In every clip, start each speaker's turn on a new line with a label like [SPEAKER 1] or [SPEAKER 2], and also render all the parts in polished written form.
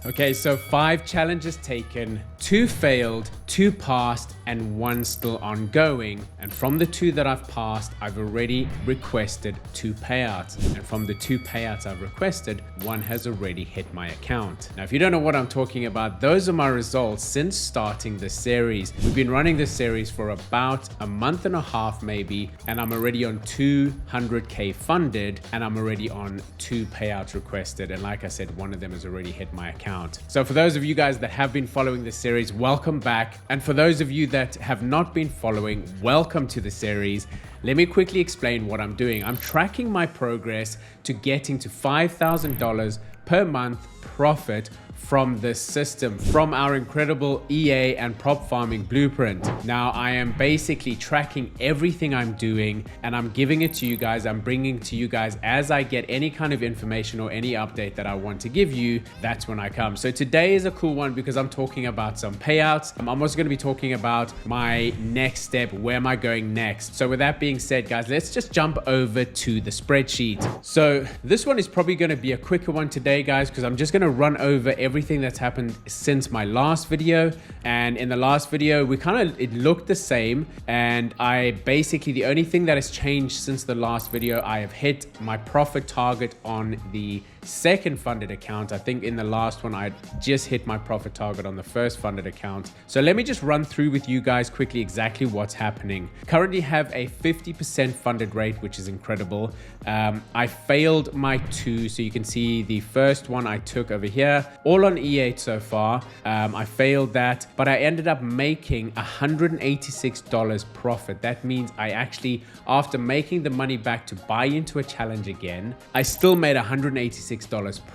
[SPEAKER 1] Okay, so 5 challenges taken, 2 failed, 2 passed, and 1 still ongoing. And from the 2 that I've passed, I've already requested 2 payouts. And from the 2 payouts I've requested, 1 has already hit my account. Now, if you don't know what I'm talking about, those are my results since starting this series. We've been running this series for about a month and a half maybe, and I'm already on 200K funded, and I'm already on 2 payouts requested. And like I said, 1 of them has already hit my account. So for those of you guys that have been following this series, welcome back. And for those of you that have not been following, welcome to the series. Let me quickly explain what I'm doing. I'm tracking my progress to getting to $5,000 per month profit from this system, from our incredible EA and prop farming blueprint. Now, I am basically tracking everything I'm doing and I'm giving it to you guys. I'm bringing to you guys as I get any kind of information or any update that I want to give you. That's when I come. So today is a cool one because I'm talking about some payouts. I'm also going to be talking about my next step. Where am I going next? So with that being said, guys, let's just jump over to the spreadsheet. So this one is probably going to be a quicker one today, guys, because I'm just going to run over everything that's happened since my last video. And in the last video, it looked the same. And I basically, the only thing that has changed since the last video, I have hit my profit target on the second funded account. I think in the last one, I just hit my profit target on the first funded account. So let me just run through with you guys quickly exactly what's happening. Currently have a 50% funded rate, which is incredible. I failed my 2. So you can see the first one I took over here, all on E8 so far. I failed that, but I ended up making $186 profit. That means I actually, after making the money back to buy into a challenge again, I still made $186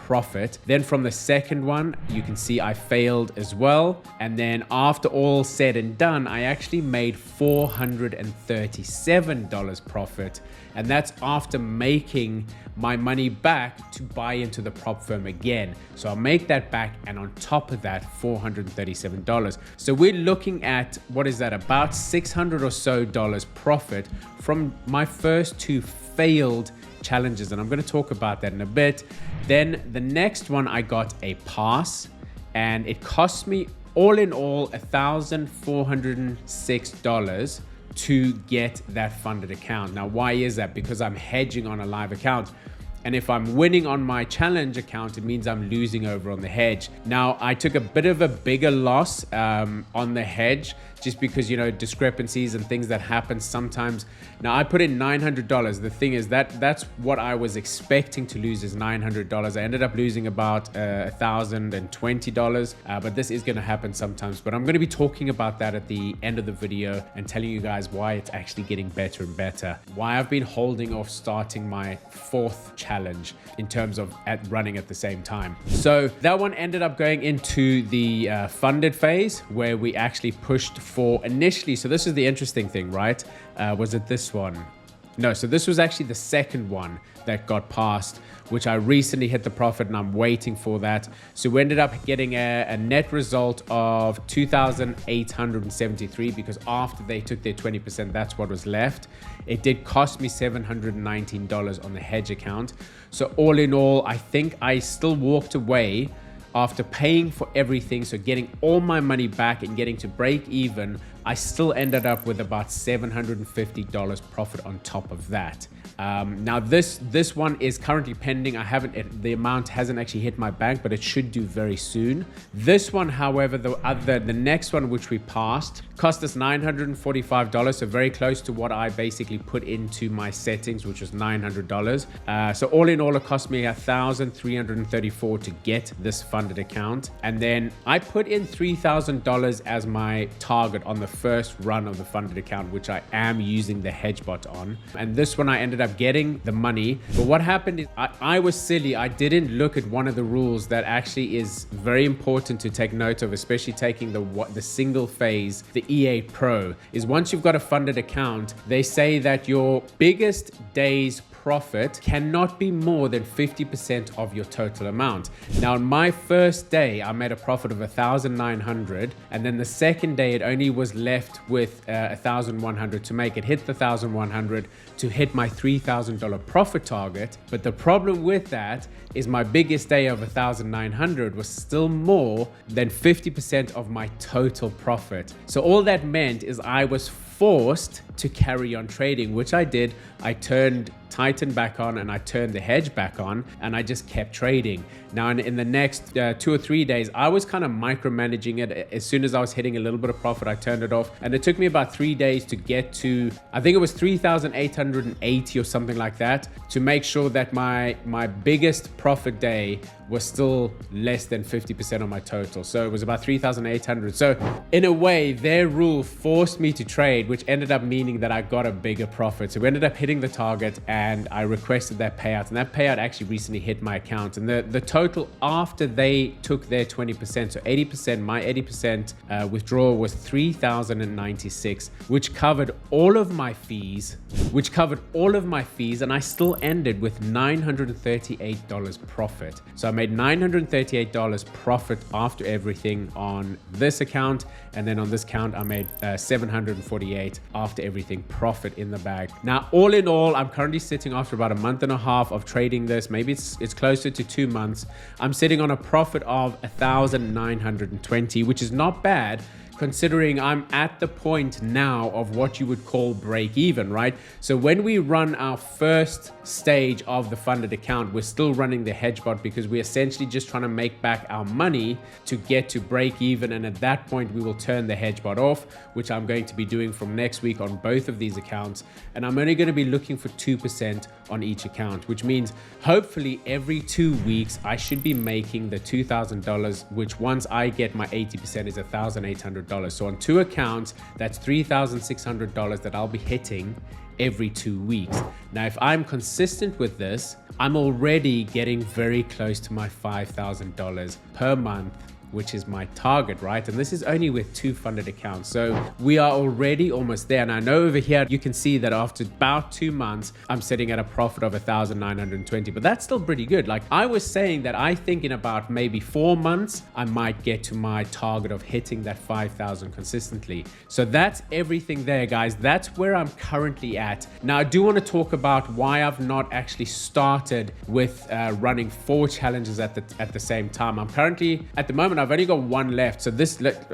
[SPEAKER 1] profit. Then from the second one, you can see I failed as well. And then after all said and done, I actually made $437 profit. And that's after making my money back to buy into the prop firm again. So I'll make that back, and on top of that, $437. So we're looking at, what is that, about $600 or so profit from my first 2 failed challenges, and I'm going to talk about that in a bit. Then the next one, I got a pass, and it cost me all in all $1,406 to get that funded account. Now, why is that? Because I'm hedging on a live account. And if I'm winning on my challenge account, it means I'm losing over on the hedge. Now, I took a bit of a bigger loss on the hedge just because, you know, discrepancies and things that happen sometimes. Now, I put in $900. The thing is that's what I was expecting to lose is $900. I ended up losing about $1,020, but this is going to happen sometimes. But I'm going to be talking about that at the end of the video and telling you guys why it's actually getting better and better. Why I've been holding off starting my 4th challenge in terms of running at the same time. So that one ended up going into the funded phase where we actually pushed for initially. So this is the interesting thing, right? Was it this one? No, so this was actually the second one that got passed, which I recently hit the profit and I'm waiting for that. So we ended up getting a net result of 2,873 because after they took their 20%, that's what was left. It did cost me $719 on the hedge account. So all in all, I think I still walked away after paying for everything, so getting all my money back and getting to break even, I still ended up with about $750 profit on top of that. Now this one is currently pending. The amount hasn't actually hit my bank, but it should do very soon. This one, however, the next one, which we passed, cost us $945, so very close to what I basically put into my settings, which was $900. So all in all, it cost me $1,334 to get this funded account. And then I put in $3,000 as my target on the first run of the funded account, which I am using the hedge bot on. And this one I ended up getting the money. But what happened is I was silly. I didn't look at one of the rules that actually is very important to take note of, especially taking the single phase, the EA Pro, is once you've got a funded account, they say that your biggest day's profit cannot be more than 50% of your total amount. Now, on my first day, I made a profit of 1,900, and then the second day, it only was left with 1,100 to make it hit the 1,100 to hit my $3,000 profit target. But the problem with that is my biggest day of 1,900 was still more than 50% of my total profit. So all that meant is I was forced to carry on trading, which I did. I turned Titan back on and I turned the hedge back on, and I just kept trading. Now in the next 2 or 3 days, I was kind of micromanaging it. As soon as I was hitting a little bit of profit, I turned it off, and it took me about 3 days to get to, I think it was 3,880 or something like that, to make sure that my biggest profit day was still less than 50% of my total. So it was about 3,800. So in a way, their rule forced me to trade, which ended up meaning that I got a bigger profit. So we ended up hitting the target, and I requested that payout, and that payout actually recently hit my account. And the total after they took their 20%, so 80%, my 80% withdrawal was 3,096, which covered all of my fees, and I still ended with $938 profit. So I made $938 profit after everything on this account, and then on this account I made $748 after everything profit in the bag. Now, all in all, I'm currently sitting after about a month and a half of trading this. Maybe it's closer to 2 months. I'm sitting on a profit of 1,920, which is not bad, considering I'm at the point now of what you would call break even, right? So when we run our first stage of the funded account, we're still running the hedge bot because we're essentially just trying to make back our money to get to break even. And at that point, we will turn the hedge bot off, which I'm going to be doing from next week on both of these accounts. And I'm only going to be looking for 2% on each account, which means hopefully every 2 weeks, I should be making the $2,000, which once I get my 80% is $1,800. So on 2 accounts, that's $3,600 that I'll be hitting every 2 weeks. Now, if I'm consistent with this, I'm already getting very close to my $5,000 per month, which is my target, right? And this is only with 2 funded accounts. So we are already almost there. And I know over here, you can see that after about 2 months, I'm sitting at a profit of 1,920, but that's still pretty good. Like I was saying that I think in about maybe 4 months, I might get to my target of hitting that 5,000 consistently. So that's everything there, guys. That's where I'm currently at. Now, I do want to talk about why I've not actually started with running 4 challenges at the same time. I'm currently, at the moment, I've only got 1 left. So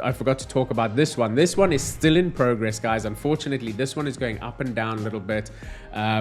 [SPEAKER 1] I forgot to talk about this one. This one is still in progress, guys. Unfortunately, this one is going up and down a little bit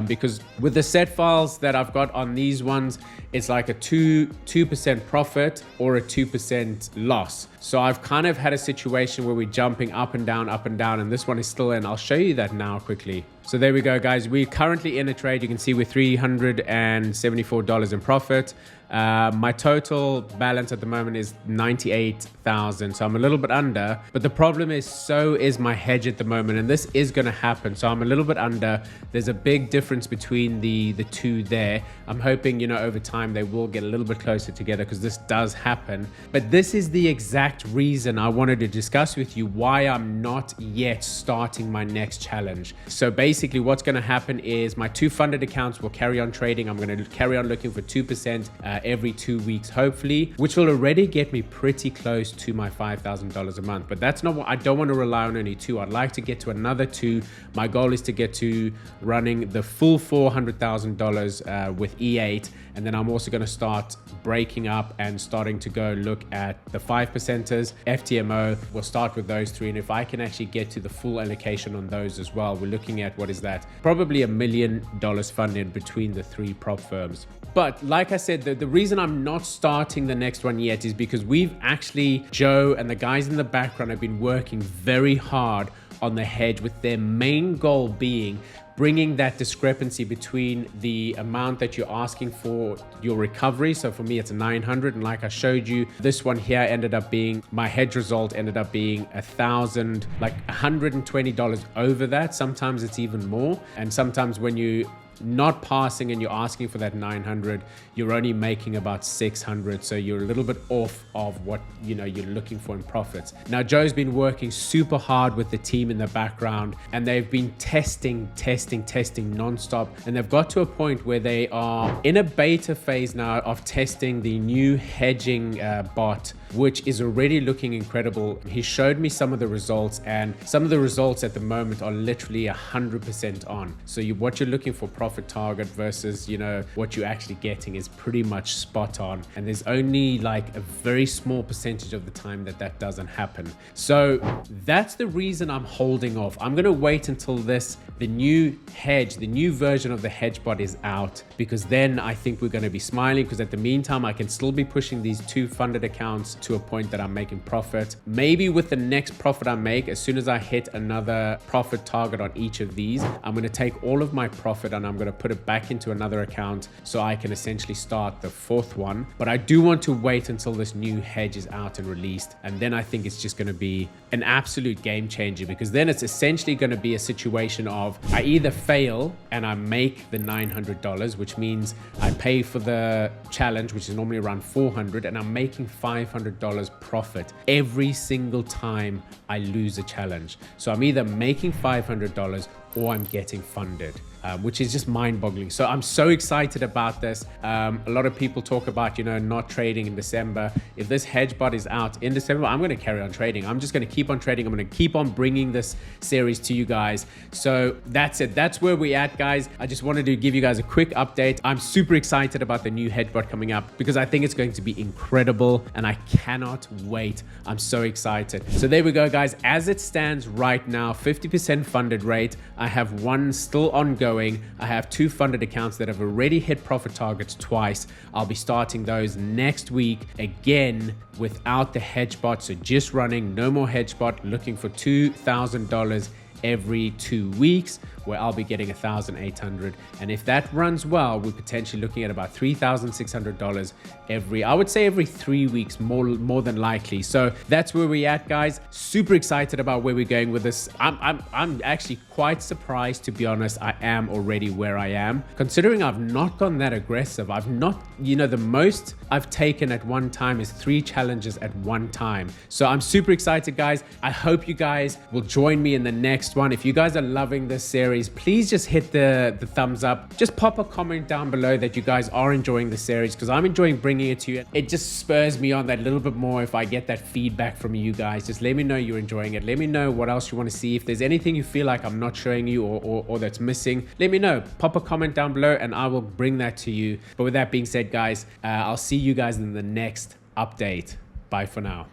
[SPEAKER 1] because with the set files that I've got on these ones, it's like a 2% profit or a 2% loss. So I've kind of had a situation where we're jumping up and down, and this one is still in. I'll show you that now quickly. So there we go, guys. We're currently in a trade. You can see we're $374 in profit. My total balance at the moment is 98,000. So I'm a little bit under, but the problem is so is my hedge at the moment, and this is going to happen. So I'm a little bit under. There's a big difference between the two there. I'm hoping, over time they will get a little bit closer together because this does happen. But this is the exact reason I wanted to discuss with you why I'm not yet starting my next challenge. So basically what's going to happen is my 2 funded accounts will carry on trading. I'm going to carry on looking for 2% every 2 weeks, hopefully, which will already get me pretty close to my $5,000 a month. But that's not what I don't want to rely on only 2. I'd like to get to another 2. My goal is to get to running the full $400,000 with E8. And then I'm also going to start breaking up and starting to go look at the 5%ers, FTMO. We'll start with those 3. And if I can actually get to the full allocation on those as well, we're looking at, what is that? Probably $1 million funded between the 3 prop firms. But like I said, the reason I'm not starting the next one yet is because Joe and the guys in the background have been working very hard on the hedge, with their main goal being bringing that discrepancy between the amount that you're asking for your recovery. So for me, it's 900. And like I showed you, this one here my hedge result ended up being $1,000, like $120 over that. Sometimes it's even more. And sometimes when you not passing and you're asking for that 900, you're only making about 600. So you're a little bit off of what you're looking for in profits. Now, Joe's been working super hard with the team in the background, and they've been testing nonstop. And they've got to a point where they are in a beta phase now of testing the new hedging bot, which is already looking incredible. He showed me some of the results, and some of the results at the moment are literally 100% on. So what you're looking for profit target versus, what you're actually getting is pretty much spot on. And there's only like a very small percentage of the time that doesn't happen. So that's the reason I'm holding off. I'm going to wait until the new version of the hedge bot is out, because then I think we're going to be smiling, because at the meantime, I can still be pushing these 2 funded accounts to a point that I'm making profit. Maybe with the next profit I make, as soon as I hit another profit target on each of these, I'm going to take all of my profit and I'm going to put it back into another account so I can essentially start the 4th one. But I do want to wait until this new hedge is out and released. And then I think it's just going to be an absolute game changer, because then it's essentially going to be a situation of I either fail and I make the $900, which means I pay for the challenge, which is normally around $400, and I'm making $500 profit every single time I lose a challenge. So I'm either making $500 or I'm getting funded, which is just mind-boggling. So I'm so excited about this. A lot of people talk about, not trading in December. If this hedge bot is out in December, I'm going to carry on trading. I'm just going to keep on trading. I'm going to keep on bringing this series to you guys. So that's it. That's where we're at, guys. I just wanted to give you guys a quick update. I'm super excited about the new hedge bot coming up, because I think it's going to be incredible and I cannot wait. I'm so excited. So there we go, guys. As it stands right now, 50% funded rate. I have 1 still ongoing. I have 2 funded accounts that have already hit profit targets twice. I'll be starting those next week again without the hedge bot. So just running, no more hedge bot, looking for $2,000 every 2 weeks, where I'll be getting $1,800. And if that runs well, we're potentially looking at about $3,600 every 3 weeks, more than likely. So that's where we're at, guys. Super excited about where we're going with this. I'm actually quite surprised, to be honest. I am already where I am, considering I've not gone that aggressive. I've not, the most I've taken at one time is 3 challenges at one time. So I'm super excited, guys. I hope you guys will join me in the next one. If you guys are loving this series, please just hit the thumbs up. Just pop a comment down below that you guys are enjoying the series, because I'm enjoying bringing it to you. It just spurs me on that little bit more if I get that feedback from you guys. Just let me know you're enjoying it. Let me know what else you want to see. If there's anything you feel like I'm not showing you or that's missing, let me know. Pop a comment down below and I will bring that to you. But with that being said, guys, I'll see you guys in the next update. Bye for now.